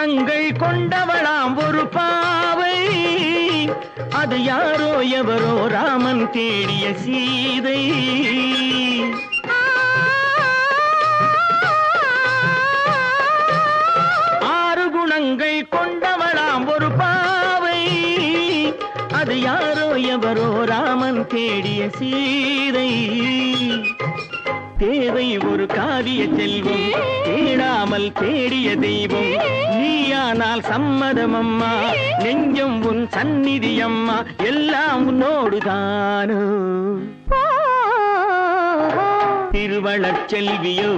குணங்கள் கொண்டவளாம் ஒரு பாவை, அது யாரோ எவரோ ராமன் தேடிய சீதை. ஆறு குணங்கள் கொண்டவளாம் ஒரு பாவை, அது யாரோ எவரோ ராமன் தேடிய சீதை. தேவை ஒரு காவிய செல்வம், தேடாமல் தேடிய தெய்வம். நீயானால் சம்மதம் அம்மா, நெஞ்சம் உன் சந்நிதி அம்மா, எல்லாம் உன்னோடுதானோ. திருவளர் செல்வியோ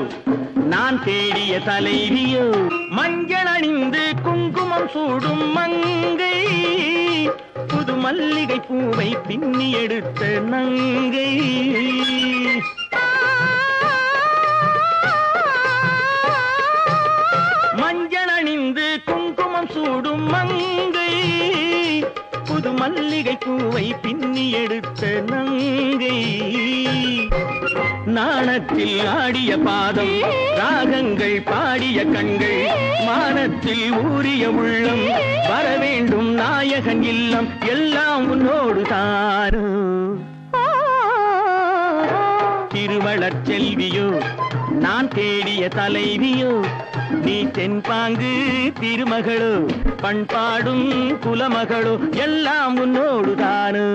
நான் தேடிய தலைவியோ, மஞ்சள் அணிந்து குங்குமம் சூடும் மங்கை, புது மல்லிகை பூவை பின்னி எடுத்த நங்கை. மஞ்சள் அணிந்து குங்குமம் சூடும் மங்கை, புது மல்லிகை பூவை பின்னி எடுத்த நங்கை. நாணத்தில் ஆடிய பாதம், ராகங்கள் பாடிய கண்கள், மானத்தில் ஊறிய உள்ளம், வர வேண்டும் நாயகன் இல்லம், எல்லாம் உன்னோடு தானோ. திருவளர் செல்வியோ நான் தேடிய தலைவியோ, நீ தென்பாங்கு திருமகளோ, பண்பாடும் குலமகளோ, எல்லாம் உன்னோடு தானோ.